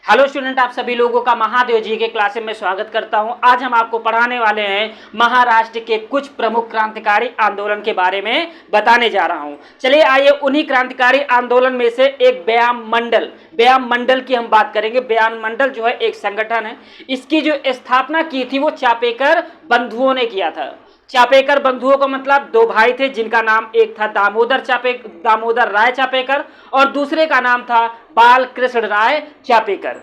Hello student, आप सभी लोगों का महादेव जी के क्लासेस में स्वागत करता हूं। आज हम आपको पढ़ाने वाले हैं महाराष्ट्र के कुछ प्रमुख क्रांतिकारी आंदोलन के बारे में बताने जा रहा हूं। चलिए आइए उन्हीं क्रांतिकारी आंदोलन में से एक व्यायाम मंडल की हम बात करेंगे। व्यायाम मंडल जो है एक संगठन है। इसकी जो स्थापना की थी वो चापेकर बंधुओं ने किया था। चापेकर बंधुओं का मतलब दो भाई थे जिनका नाम एक था दामोदर राय चापेकर और दूसरे का नाम था बाल कृष्ण राय चापेकर।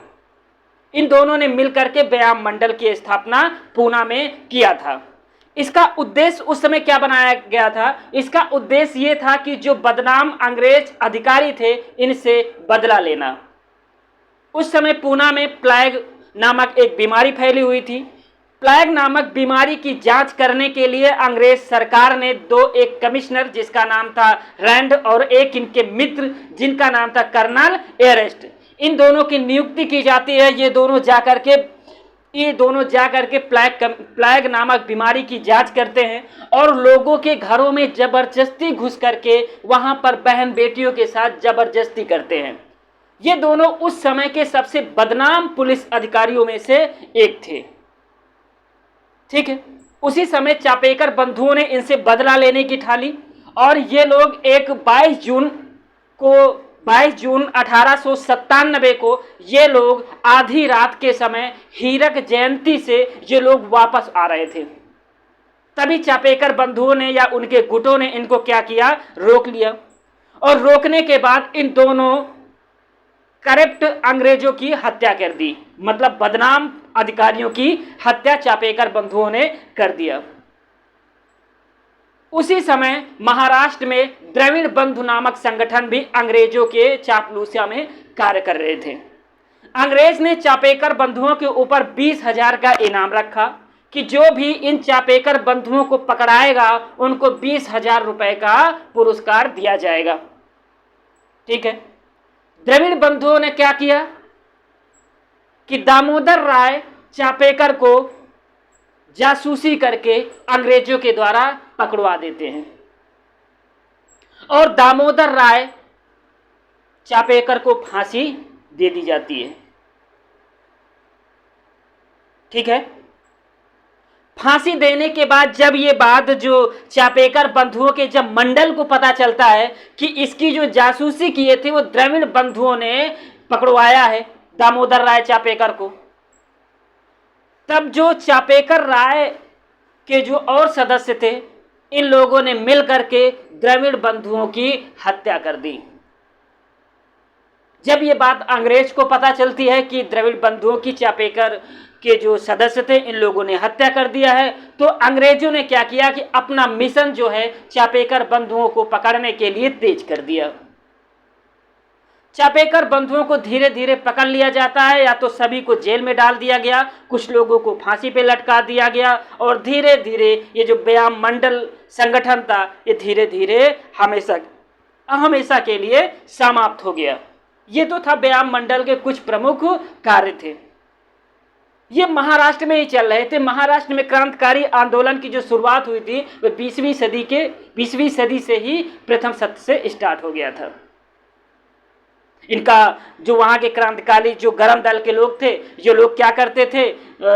इन दोनों ने मिलकर के व्यायाम मंडल की स्थापना पूना में किया था। इसका उद्देश्य उस समय क्या बनाया गया था? इसका उद्देश्य ये था कि जो बदनाम अंग्रेज अधिकारी थे इनसे बदला लेना। उस समय पूना में प्लेग नामक एक बीमारी फैली हुई थी। प्लेग नामक बीमारी की जांच करने के लिए अंग्रेज सरकार ने एक कमिश्नर जिसका नाम था रैंड और एक इनके मित्र जिनका नाम था कर्नल एरेस्ट, इन दोनों की नियुक्ति की जाती है। ये दोनों जाकर के प्लेग नामक बीमारी की जांच करते हैं और लोगों के घरों में जबरदस्ती घुस करके वहां पर बहन बेटियों के साथ जबरदस्ती करते हैं। ये दोनों उस समय के सबसे बदनाम पुलिस अधिकारियों में से एक थे। ठीक है, उसी समय चापेकर बंधुओं ने इनसे बदला लेने की ठानी और ये लोग एक 22 जून 1897 को ये लोग आधी रात के समय हीरक जयंती से ये लोग वापस आ रहे थे। तभी चापेकर बंधुओं ने या उनके गुटों ने इनको क्या किया? रोक लिया और रोकने के बाद इन दोनों करप्ट अंग्रेजों की हत्या कर दी। मतलब बदनाम अधिकारियों की हत्या चापेकर बंधुओं ने कर दिया। उसी समय महाराष्ट्र में द्रविड़ बंधु नामक संगठन भी अंग्रेजों के चापलूसिया में कार्य कर रहे थे। अंग्रेज ने चापेकर बंधुओं के ऊपर 20,000 का इनाम रखा कि जो भी इन चापेकर बंधुओं को पकड़ाएगा उनको 20,000 रुपए का पुरस्कार दिया जाएगा। ठीक है, द्रविड़ बंधुओं ने क्या किया कि दामोदर राय चापेकर को जासूसी करके अंग्रेजों के द्वारा पकड़वा देते हैं और दामोदर राय चापेकर को फांसी दे दी जाती है। ठीक है, फांसी देने के बाद जब ये बात जो चापेकर बंधुओं के जब मंडल को पता चलता है कि इसकी जो जासूसी किए थे वो द्रविड़ बंधुओं ने पकड़वाया है दामोदर राय चापेकर को, तब जो चापेकर राय के जो और सदस्य थे इन लोगों ने मिलकर के द्रविड़ बंधुओं की हत्या कर दी। जब ये बात अंग्रेज को पता चलती है कि द्रविड़ बंधुओं की चापेकर के जो सदस्य थे इन लोगों ने हत्या कर दिया है, तो अंग्रेजों ने क्या किया कि अपना मिशन जो है चापेकर बंधुओं को पकड़ने के लिए तेज कर दिया। चापेकर बंधुओं को धीरे धीरे पकड़ लिया जाता है, या तो सभी को जेल में डाल दिया गया, कुछ लोगों को फांसी पे लटका दिया गया और धीरे धीरे ये जो व्यायाम मंडल संगठन था ये धीरे धीरे हमेशा के लिए समाप्त हो गया। ये तो था व्यायाम मंडल के कुछ प्रमुख कार्य थे। ये महाराष्ट्र में ही चल रहे थे। महाराष्ट्र में क्रांतिकारी आंदोलन की जो शुरुआत हुई थी वह 20वीं सदी से ही प्रथम सत्र से स्टार्ट हो गया था। इनका जो वहाँ के क्रांतिकारी जो गरम दल के लोग थे, ये लोग क्या करते थे?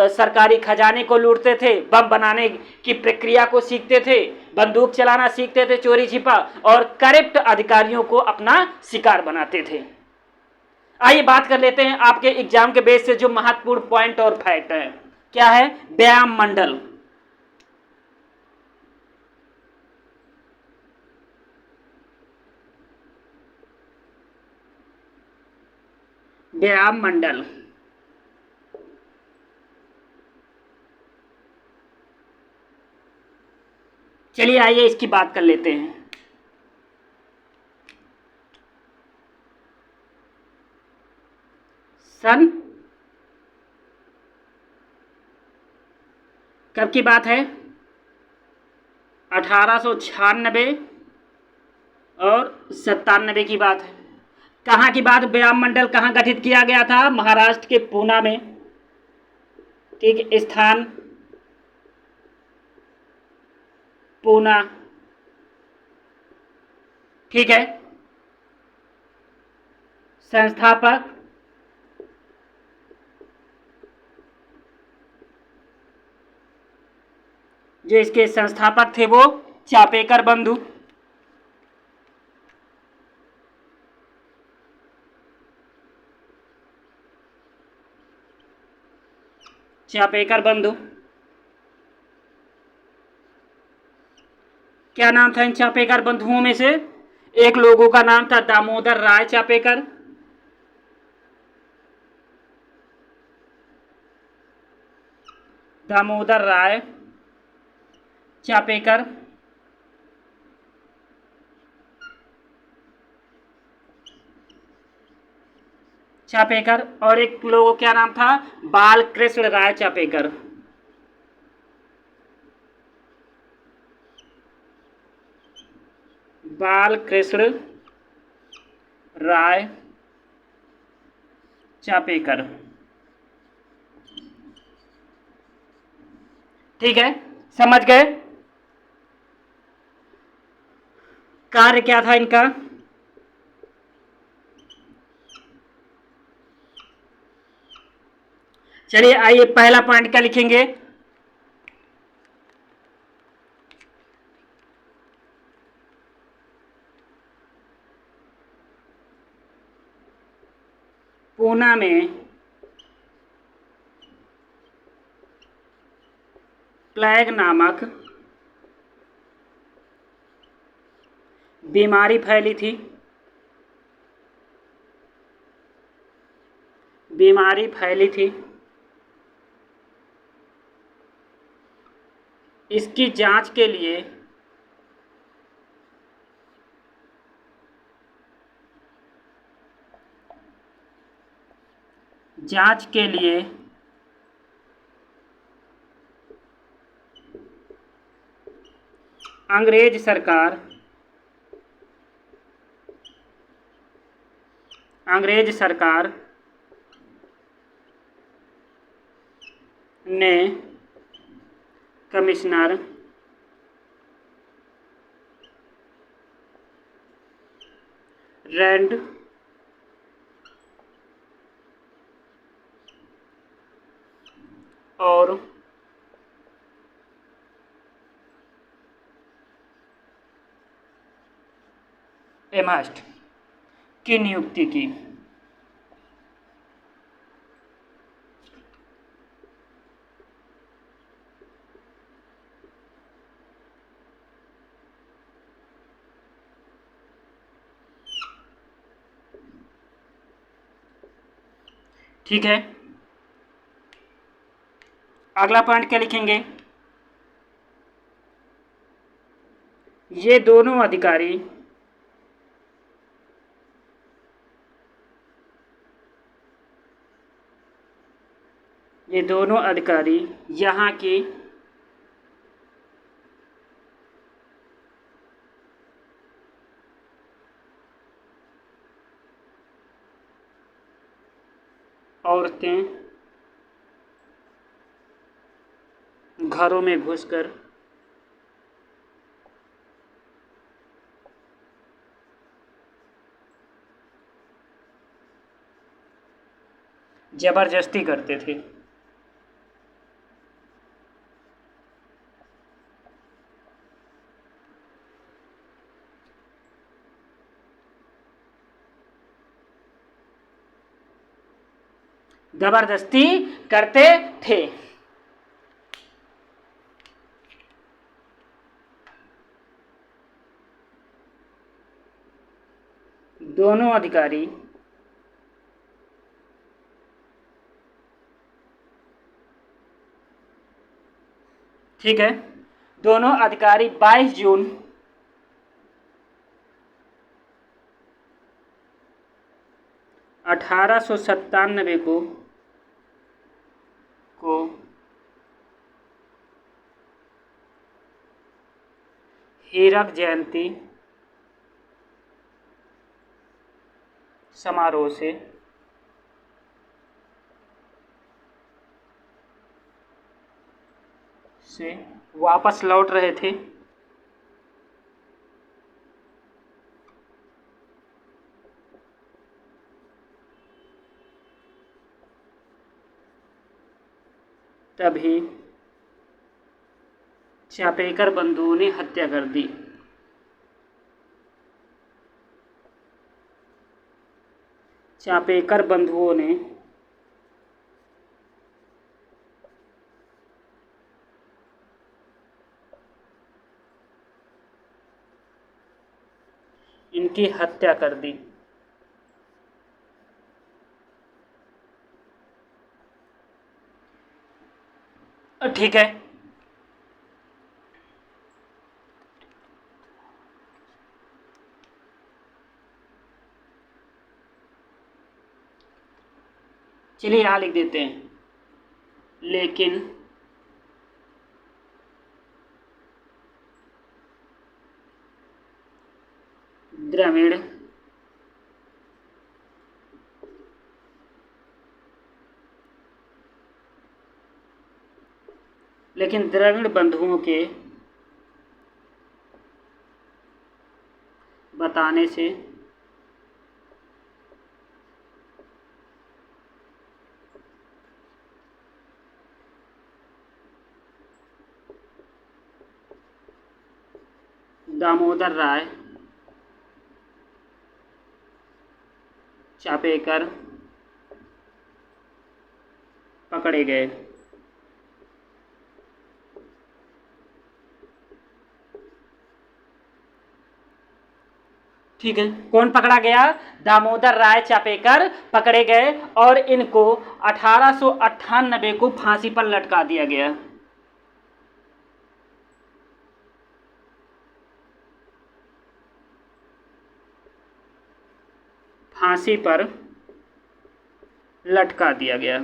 सरकारी खजाने को लूटते थे, बम बनाने की प्रक्रिया को सीखते थे, बंदूक चलाना सीखते थे चोरी छिपा और करप्ट अधिकारियों को अपना शिकार बनाते थे। आइए बात कर लेते हैं आपके एग्जाम के बेस से जो महत्वपूर्ण पॉइंट और फैक्ट है। क्या है? व्यायाम मंडल। व्यायाम मंडल चलिए आइए इसकी बात कर लेते हैं। सन कब की बात है? 1896 और 97 की बात है। कहाँ की बात? व्यायाम मंडल कहाँ गठित किया गया था? महाराष्ट्र के पूना में। ठीक, स्थान पूना। ठीक है, संस्थापक जो इसके संस्थापक थे वो चापेकर बंधु। चापेकर बंधु। क्या नाम था इन चापेकर बंधुओं में से? एक लोगों का नाम था दामोदर राय चापेकर, दामोदर राय चापेकर। चापेकर। और एक लोगों क्या नाम था? बालकृष्ण राय चापेकर। बालकृष्ण राय चापेकर। ठीक है, समझ गए? कार्य क्या था इनका? चलिए आइए, पहला पॉइंट क्या लिखेंगे? पूना में प्लेग नामक बीमारी फैली थी। बीमारी फैली थी। इसकी जांच के लिए अंग्रेज सरकार ने कमिश्नर रैंड और एमहर्स्ट की नियुक्ति की। ठीक है, अगला पॉइंट क्या लिखेंगे? ये दोनों अधिकारी यहाँ की औरतें घरों में घुसकर जबरदस्ती करते थे। जबरदस्ती करते थे। दोनों अधिकारी ठीक है, दोनों अधिकारी 22 जून 1897 को हीरक जयंती समारोह से वापस लौट रहे थे। तभी चापेकर बंधुओं ने हत्या कर दी। चापेकर बंधुओं ने इनकी हत्या कर दी। ठीक है, चलिए यहां लिख देते हैं, लेकिन द्रविड़ बंधुओं के बताने से दामोदर राय चापेकर पकड़े गए। ठीक है, कौन पकड़ा गया? दामोदर राय चापेकर पकड़े गए और इनको 1898 को फांसी पर लटका दिया गया। फांसी पर लटका दिया गया,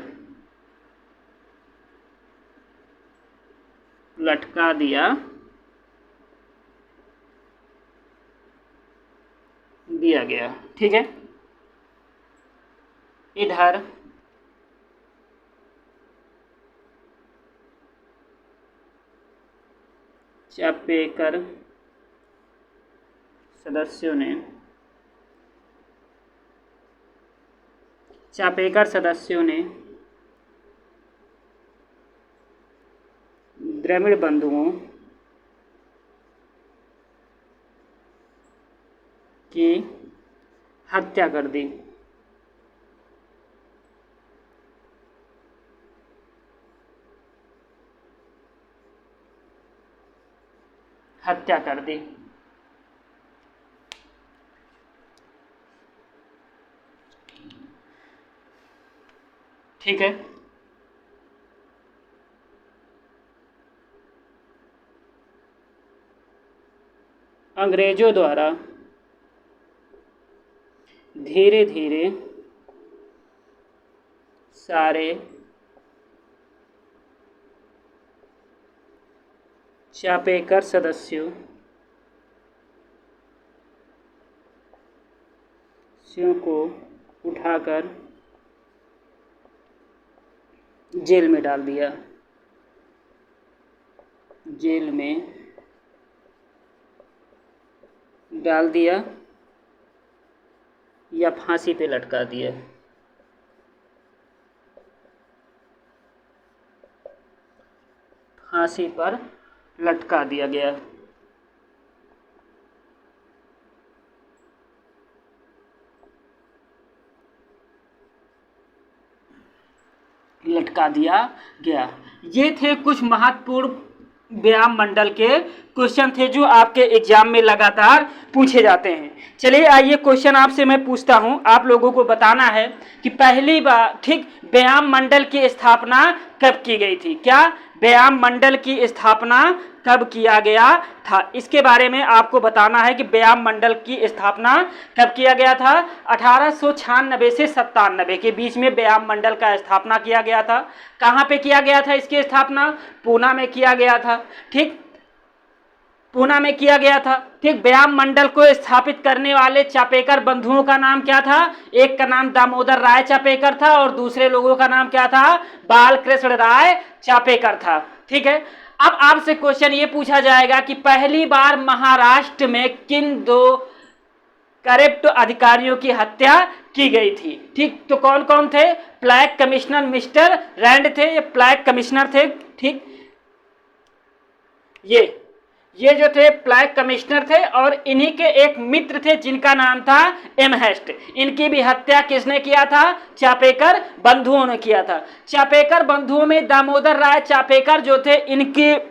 लटका दिया गया। ठीक है, इधर चापेकर सदस्यों ने द्रविड़ बंधुओं की हत्या कर दी। हत्या कर दी। ठीक है, अंग्रेजों द्वारा धीरे धीरे सारे चापेकर सदस्यों को उठाकर जेल में डाल दिया। जेल में डाल दिया या फांसी पे लटका दिया। फांसी पर लटका दिया गया। लटका दिया गया। ये थे कुछ महत्वपूर्ण व्यायाम मंडल के क्वेश्चन थे जो आपके एग्जाम में लगातार पूछे जाते हैं। चलिए आइए क्वेश्चन आपसे मैं पूछता हूं, आप लोगों को बताना है कि पहली बार ठीक व्यायाम मंडल की स्थापना कब की गई थी। क्या व्यायाम मंडल की स्थापना कब किया गया था, इसके बारे में आपको बताना है कि व्यायाम मंडल की स्थापना कब किया गया था। 1896 से 97 के बीच में व्यायाम मंडल का स्थापना किया गया था। कहाँ पे किया गया था इसकी स्थापना? पूना में किया गया था। ठीक, पूना में किया गया था। ठीक, व्यायाम मंडल को स्थापित करने वाले चापेकर बंधुओं का नाम क्या था? एक का नाम दामोदर राय चापेकर था और दूसरे लोगों का नाम क्या था? बालकृष्ण राय चापेकर था। ठीक है, अब आपसे क्वेश्चन ये पूछा जाएगा कि पहली बार महाराष्ट्र में किन दो करप्ट अधिकारियों की हत्या की गई थी। ठीक, तो कौन कौन थे? प्लैग कमिश्नर मिस्टर रैंड थे, ये प्लैग कमिश्नर थे। ठीक, ये जो थे फ्लैग कमिश्नर थे और इन्हीं के एक मित्र थे जिनका नाम था एमहेस्ट। इनकी भी हत्या किसने किया था? चापेकर बंधुओं ने किया था। चापेकर बंधुओं में दामोदर राय चापेकर जो थे,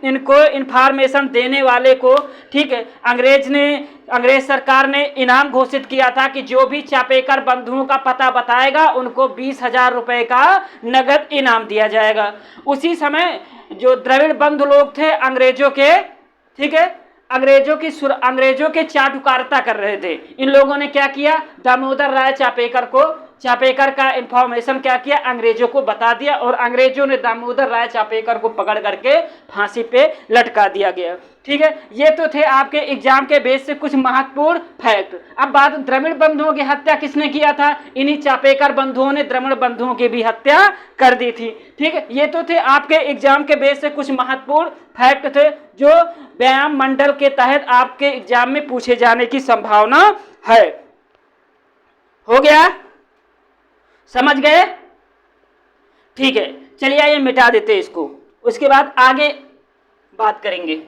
इनको इंफॉर्मेशन देने वाले को, ठीक है, अंग्रेज सरकार ने इनाम घोषित किया था कि जो भी चापेकर बंधुओं का पता बताएगा उनको 20,000 रुपए का नगद इनाम दिया जाएगा। उसी समय जो द्रविड़ बंधु लोग थे अंग्रेजों के, ठीक है, अंग्रेजों के चाटुकारिता कर रहे थे। इन लोगों ने क्या किया? दामोदर राय चापेकर का इंफॉर्मेशन क्या किया? अंग्रेजों को बता दिया और अंग्रेजों ने दामोदर राय चापेकर को पकड़ करके फांसी पे लटका दिया गया। ठीक है, ये तो थे आपके एग्जाम के बेस से कुछ महत्वपूर्ण फैक्ट। अब बात द्रविड़ बंधुओं की हत्या किसने किया था? इन्हीं चापेकर बंधुओं ने द्रविड़ बंधुओं की भी हत्या कर दी थी। ठीक है, ये तो थे आपके एग्जाम के बेस से कुछ महत्वपूर्ण फैक्ट थे जो व्यायाम मंडल के तहत आपके एग्जाम में पूछे जाने की संभावना है। हो गया? समझ गए? ठीक है, चलिए आइए मिटा देते हैं इसको, उसके बाद आगे बात करेंगे।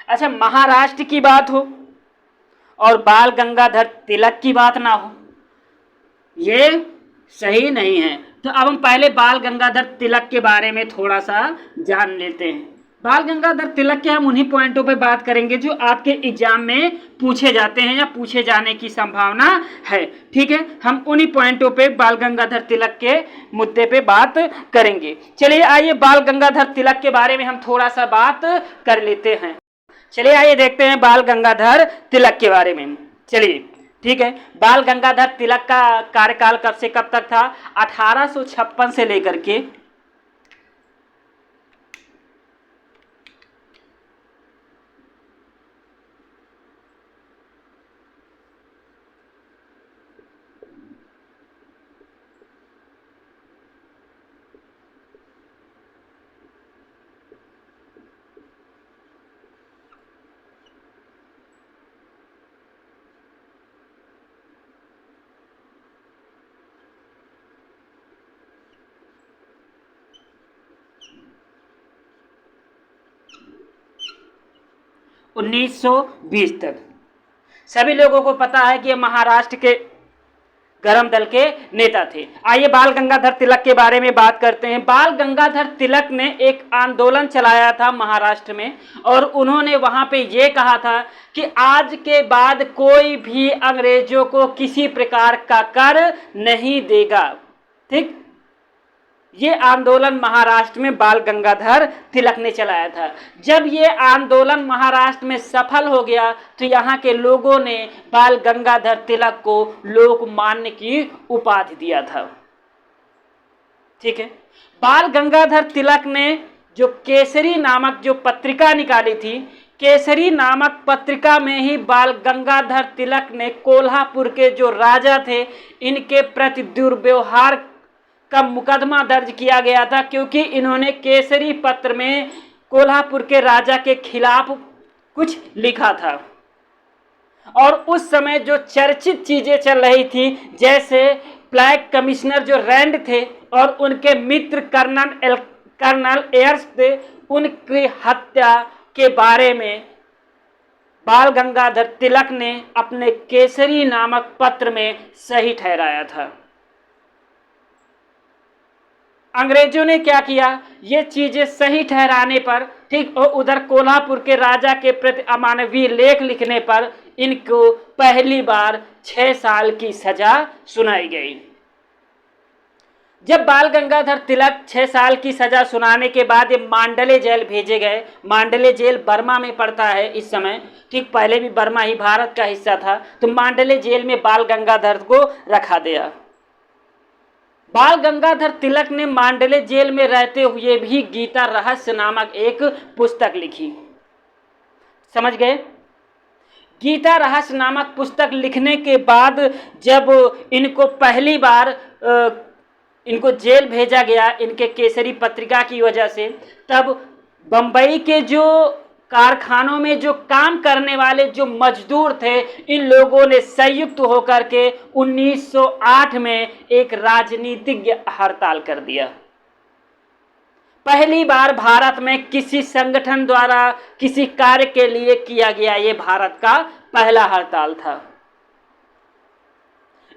अच्छा, महाराष्ट्र की बात हो और बाल गंगाधर तिलक की बात ना हो, ये सही नहीं है। तो अब हम पहले बाल गंगाधर तिलक के बारे में थोड़ा सा जान लेते हैं। बाल गंगाधर तिलक के हम उन्हीं पॉइंटों पे बात करेंगे जो आपके एग्जाम में पूछे जाते हैं या पूछे जाने की संभावना है। ठीक है, हम उन्हीं पॉइंटों पे बाल गंगाधर तिलक के मुद्दे पे बात करेंगे। चलिए आइए बाल गंगाधर तिलक के बारे में हम थोड़ा सा बात कर लेते हैं। चलिए आइए देखते हैं बाल गंगाधर तिलक के बारे में। चलिए, ठीक है, बाल गंगाधर तिलक का कार्यकाल कब से कब तक था? 1856 से लेकर के 1920 तक। सभी लोगों को पता है कि ये महाराष्ट्र के गरम दल के नेता थे। आइए बाल गंगाधर तिलक के बारे में बात करते हैं। बाल गंगाधर तिलक ने एक आंदोलन चलाया था महाराष्ट्र में और उन्होंने वहां पे ये कहा था कि आज के बाद कोई भी अंग्रेजों को किसी प्रकार का कर नहीं देगा। ठीक, ये आंदोलन महाराष्ट्र में बाल गंगाधर तिलक ने चलाया था। जब ये आंदोलन महाराष्ट्र में सफल हो गया तो यहाँ के लोगों ने बाल गंगाधर तिलक को लोकमान्य की उपाधि दिया था। ठीक है, बाल गंगाधर तिलक ने जो केसरी नामक जो पत्रिका निकाली थी, केसरी नामक पत्रिका में ही बाल गंगाधर तिलक ने कोल्हापुर के जो राजा थे इनके प्रति दुर्व्यवहार का मुकदमा दर्ज किया गया था, क्योंकि इन्होंने केसरी पत्र में कोल्हापुर के राजा के खिलाफ कुछ लिखा था। और उस समय जो चर्चित चीजें चल रही थी, जैसे फ्लैग कमिश्नर जो रैंड थे और उनके मित्र कर्नल एयर्स थे, उनकी हत्या के बारे में बाल गंगाधर तिलक ने अपने केसरी नामक पत्र में सही ठहराया था। अंग्रेजों ने क्या किया? ये चीजें सही ठहराने पर, ठीक, और उधर कोल्हापुर के राजा के प्रति अमानवीय लेख लिखने पर इनको पहली बार 6 साल की सजा सुनाई गई। जब बाल गंगाधर तिलक 6 साल की सजा सुनाने के बाद ये मांडले जेल भेजे गए। मांडले जेल बर्मा में पड़ता है इस समय, ठीक, पहले भी बर्मा ही भारत का हिस्सा था। तो मांडले जेल में बाल गंगाधर को रखा गया। बाल गंगाधर तिलक ने मांडले जेल में रहते हुए भी गीता रहस्य नामक एक पुस्तक लिखी। समझ गए? गीता रहस्य नामक पुस्तक लिखने के बाद जब इनको पहली बार इनको जेल भेजा गया इनके केसरी पत्रिका की वजह से, तब बम्बई के जो कारखानों में जो काम करने वाले जो मजदूर थे, इन लोगों ने संयुक्त होकर के 1908 में एक राजनीतिक हड़ताल कर दिया। पहली बार भारत में किसी संगठन द्वारा किसी कार्य के लिए किया गया ये भारत का पहला हड़ताल था।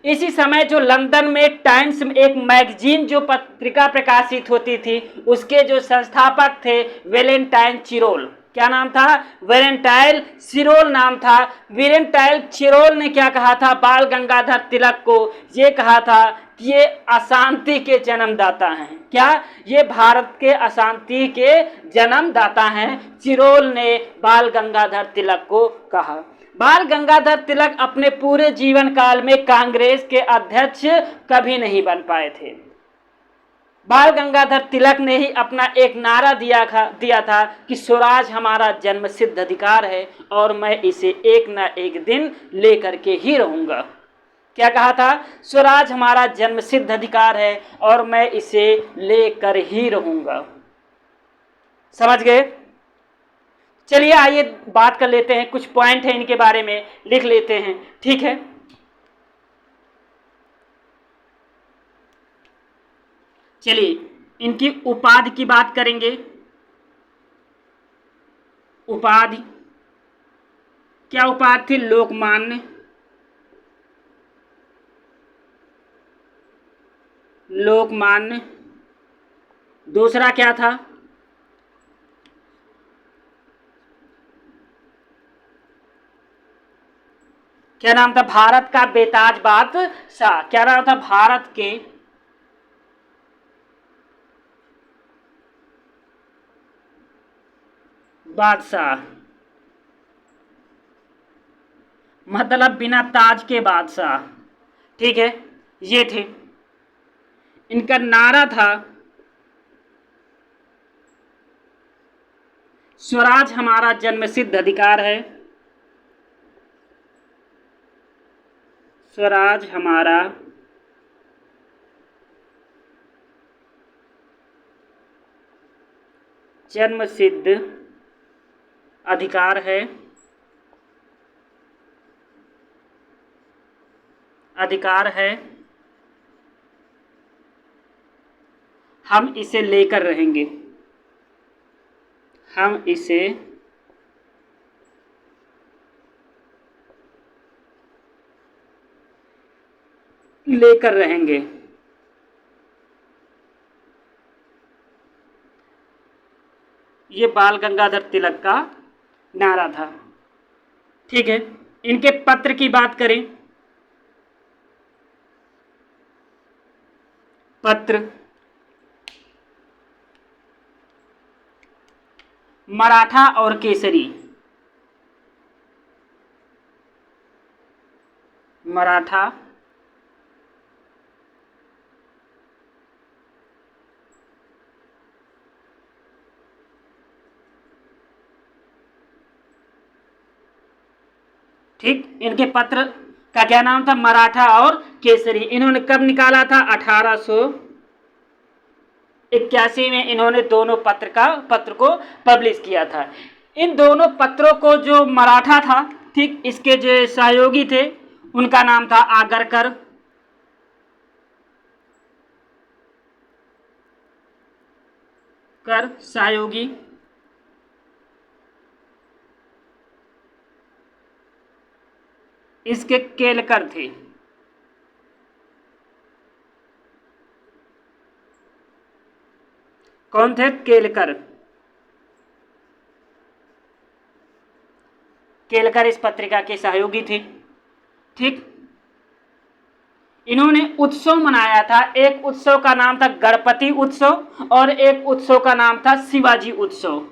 इसी समय जो लंदन में टाइम्स में एक मैगजीन जो पत्रिका प्रकाशित होती थी, उसके जो संस्थापक थे वेलेंटाइन चिरोल। क्या नाम था? वेलेंटाइन चिरोल नाम था। वेलेंटाइन चिरोल ने क्या कहा था? बाल गंगाधर तिलक को ये कहा था कि ये अशांति के जन्मदाता हैं। क्या? ये भारत के अशांति के जन्मदाता हैं, चिरोल ने बाल गंगाधर तिलक को कहा। बाल गंगाधर तिलक अपने पूरे जीवन काल में कांग्रेस के अध्यक्ष कभी नहीं बन पाए थे। बाल गंगाधर तिलक ने ही अपना एक नारा दिया था कि स्वराज हमारा जन्मसिद्ध अधिकार है और मैं इसे एक न एक दिन लेकर के ही रहूंगा। क्या कहा था? स्वराज हमारा जन्मसिद्ध अधिकार है और मैं इसे लेकर ही रहूंगा। समझ गए? चलिए आइए बात कर लेते हैं, कुछ पॉइंट है इनके बारे में लिख लेते हैं। ठीक है, चलिए इनकी उपाधि की बात करेंगे। उपाधि, क्या उपाधि थी? लोकमान्य। लोकमान्य। दूसरा क्या था? क्या नाम था? भारत का बेताज बादशाह। क्या नाम था? भारत के बादशाह, मतलब बिना ताज के बादशाह। ठीक है, ये थे। इनका नारा था स्वराज हमारा जन्मसिद्ध अधिकार है। स्वराज हमारा जन्मसिद्ध अधिकार है। अधिकार है, हम इसे लेकर रहेंगे। हम इसे लेकर रहेंगे। ये बाल गंगाधर तिलक का नारा था। ठीक है, इनके पत्र की बात करें। पत्र मराठा और केसरी। मराठा ठीक, इनके पत्र का क्या नाम था? मराठा और केसरी। इन्होंने कब निकाला था? 1881 में इन्होंने दोनों पत्र को पब्लिश किया था। इन दोनों पत्रों को जो मराठा था, ठीक, इसके जो सहयोगी थे उनका नाम था आगरकर। सहयोगी। इसके केलकर थे। कौन थे? केलकर। केलकर इस पत्रिका के सहयोगी थे। ठीक, इन्होंने उत्सव मनाया था। एक उत्सव का नाम था गणपति उत्सव और एक उत्सव का नाम था शिवाजी उत्सव।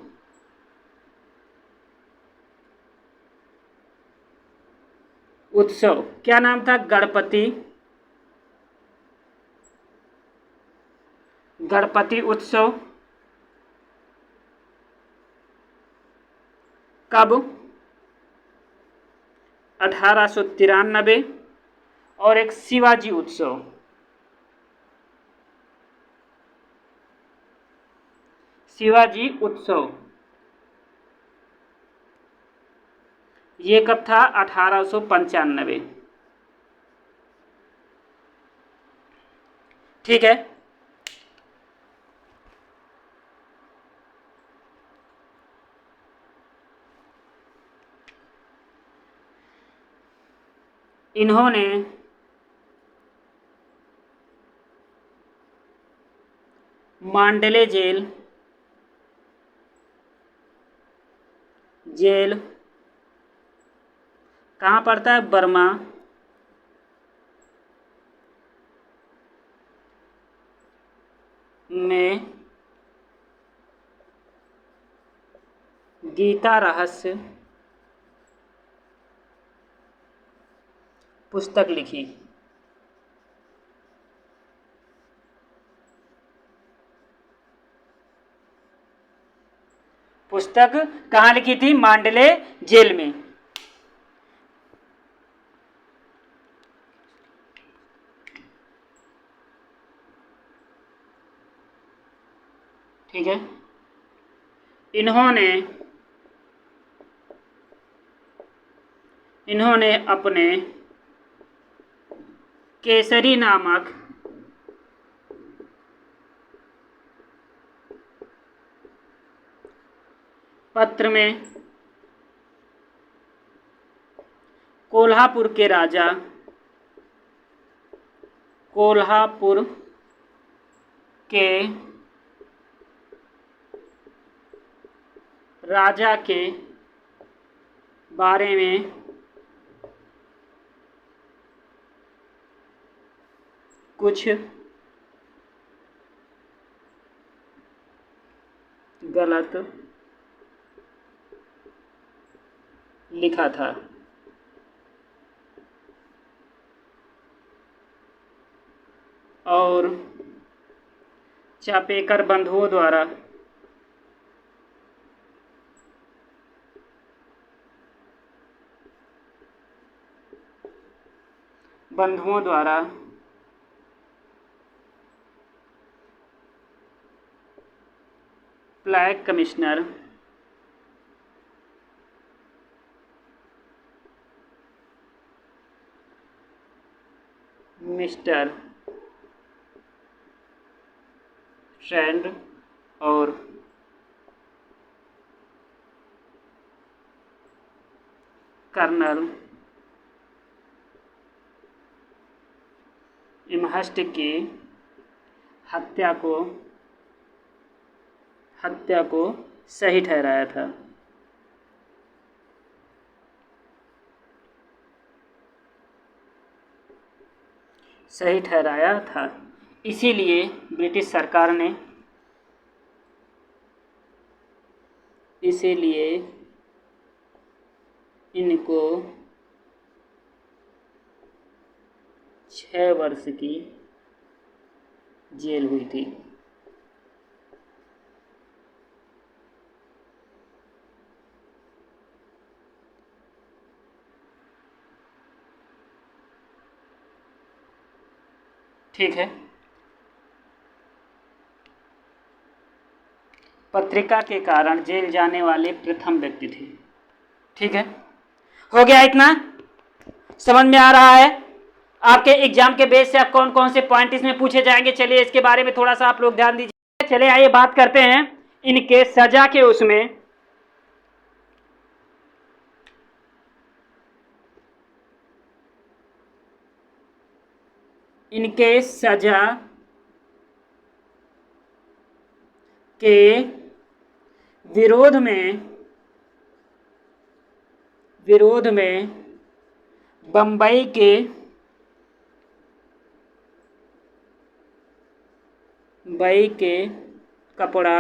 उत्सव क्या नाम था? गणपति उत्सव। कब? 1893। और एक शिवाजी उत्सव। शिवाजी उत्सव ये कब था? 1895। ठीक है। इन्होंने मांडले जेल कहाँ पड़ता है? बर्मा में गीता रहस्य पुस्तक लिखी। पुस्तक कहाँ लिखी थी? मांडले जेल में। ठीक है। इन्होंने अपने केसरी नामक पत्र में कोल्हापुर के राजा के बारे में कुछ गलत लिखा था। और चापेकर बंधुओं द्वारा फ्लैग कमिश्नर मिस्टर ट्रेंड और कर्नल इमहर्स्ट की हत्या को सही ठहराया था। इसीलिए ब्रिटिश सरकार ने इनको 6 वर्ष की जेल हुई थी। ठीक है। पत्रिका के कारण जेल जाने वाले प्रथम व्यक्ति थे। ठीक है, हो गया इतना? समझ में आ रहा है? आपके एग्जाम के बेस से आप कौन कौन से पॉइंट इसमें पूछे जाएंगे, चलिए इसके बारे में थोड़ा सा आप लोग ध्यान दीजिए। चलिए आइए बात करते हैं इनके सजा के उसमें। इनके सजा के विरोध में बम्बई के कपड़ा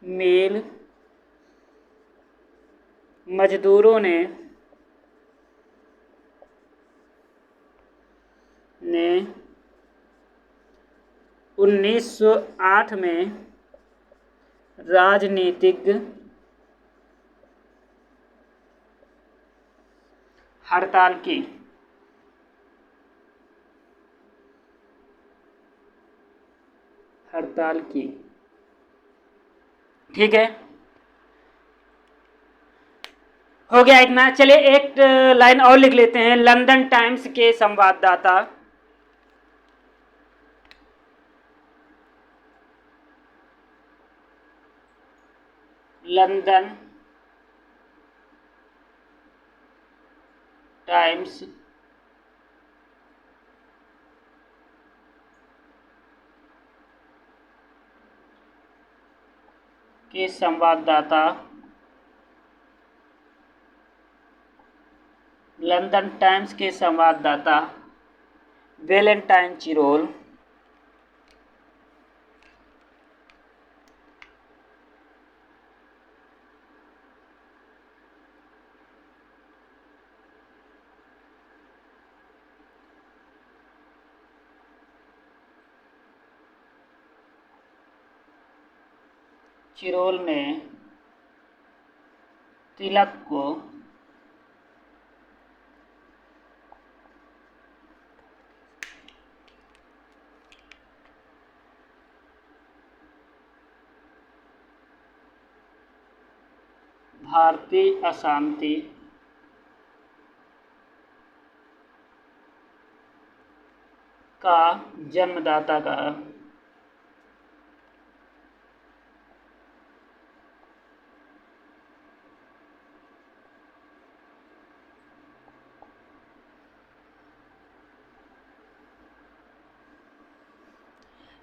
मिल मजदूरों ने 1908 में राजनीतिक हड़ताल की। ठीक है। हो गया इतना। चलिए एक लाइन और लिख लेते हैं। लंदन टाइम्स के संवाददाता लंदन टाइम्स के संवाददाता लंदन टाइम्स के संवाददाता वैलेंटाइन चिरोल ने तिलक को भारतीय अशांति का जन्मदाता कहा।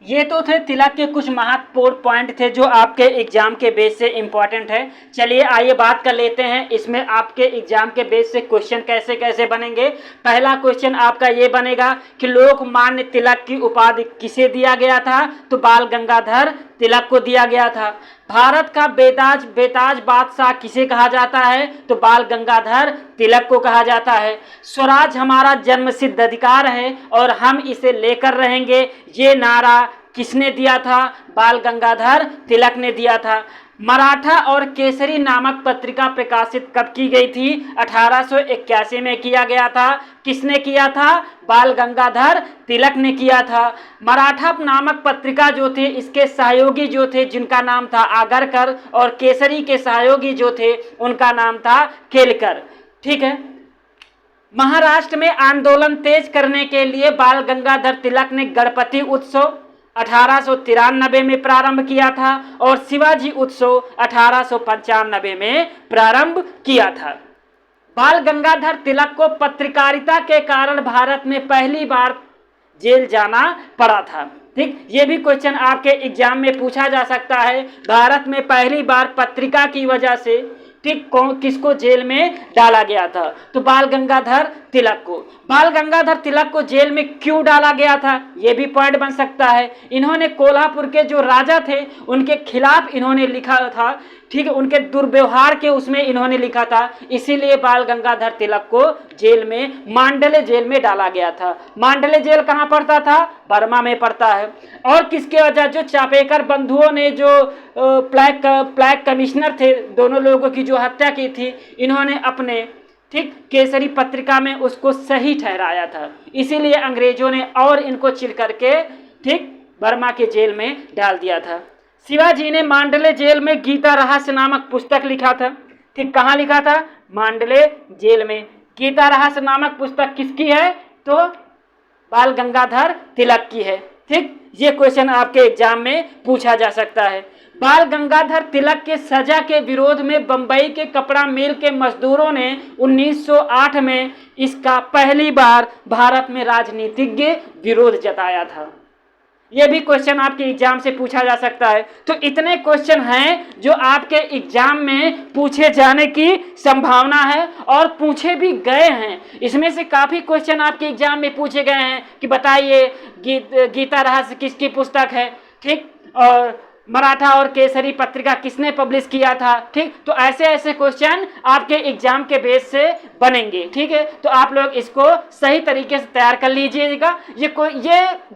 ये तो थे तिलक के कुछ महत्वपूर्ण पॉइंट थे जो आपके एग्जाम के बेस से इम्पोर्टेंट है। चलिए आइए बात कर लेते हैं इसमें आपके एग्जाम के बेस से क्वेश्चन कैसे कैसे बनेंगे। पहला क्वेश्चन आपका ये बनेगा कि लोकमान्य तिलक की उपाधि किसे दिया गया था, तो बाल गंगाधर तिलक को दिया गया था। भारत का बेताज बादशाह किसे कहा जाता है, तो बाल गंगाधर तिलक को कहा जाता है। स्वराज हमारा जन्मसिद्ध अधिकार है और हम इसे लेकर रहेंगे, ये नारा किसने दिया था, बाल गंगाधर तिलक ने दिया था। मराठा और केसरी नामक पत्रिका प्रकाशित कब की गई थी, 1881 में किया गया था। किसने किया था, बाल गंगाधर तिलक ने किया था। मराठा नामक पत्रिका जो थे इसके सहयोगी जो थे जिनका नाम था आगरकर, और केसरी के सहयोगी जो थे उनका नाम था केलकर। ठीक है। महाराष्ट्र में आंदोलन तेज करने के लिए बाल गंगाधर तिलक ने गणपति उत्सव 1893 में प्रारंभ किया था और शिवाजी उत्सव 1895 में प्रारंभ किया था। बाल गंगाधर तिलक को पत्रकारिता के कारण भारत में पहली बार जेल जाना पड़ा था। ठीक, ये भी क्वेश्चन आपके एग्जाम में पूछा जा सकता है। भारत में पहली बार पत्रिका की वजह से ठीक किसको जेल में डाला गया था, तो बाल गंगाधर तिलक को। बाल गंगाधर तिलक को जेल में क्यों डाला गया था, ये भी पॉइंट बन सकता है। इन्होंने कोल्हापुर के जो राजा थे उनके खिलाफ इन्होंने लिखा था। ठीक है, उनके दुर्व्यवहार के उसमें इन्होंने लिखा था, इसीलिए बाल गंगाधर तिलक को जेल में मांडले जेल में डाला गया था। मांडले जेल कहाँ पड़ता था, बर्मा में पड़ता है। और किसके वजह, जो चापेकर बंधुओं ने जो प्लैग कमिश्नर थे, दोनों लोगों की जो हत्या की थी, इन्होंने अपने ठीक केसरी पत्रिका में उसको सही ठहराया था, इसीलिए अंग्रेजों ने और इनको चिल करके ठीक बर्मा के जेल में डाल दिया था। शिवाजी ने मांडले जेल में गीता रहस्य नामक पुस्तक लिखा था। ठीक, कहाँ लिखा था, मांडले जेल में। गीता रहस्य नामक पुस्तक किसकी है, तो बाल गंगाधर तिलक की है। ठीक, ये क्वेश्चन आपके एग्जाम में पूछा जा सकता है। बाल गंगाधर तिलक के सजा के विरोध में बंबई के कपड़ा मिल के मजदूरों ने 1908 में इसका पहली बार भारत में राजनीतिज्ञ विरोध जताया था। यह भी क्वेश्चन आपके एग्जाम से पूछा जा सकता है। तो इतने क्वेश्चन हैं जो आपके एग्जाम में पूछे जाने की संभावना है और पूछे भी गए हैं। इसमें से काफ़ी क्वेश्चन आपके एग्जाम में पूछे गए हैं कि बताइए गीता रहस्य किसकी पुस्तक है, ठीक, और मराठा और केसरी पत्रिका किसने पब्लिश किया था। ठीक, तो ऐसे ऐसे क्वेश्चन आपके एग्जाम के बेस से बनेंगे। ठीक है, तो आप लोग इसको सही तरीके से तैयार कर लीजिएगा। ये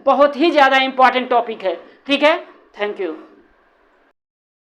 बहुत ही ज़्यादा इंपॉर्टेंट टॉपिक है। ठीक है, थैंक यू।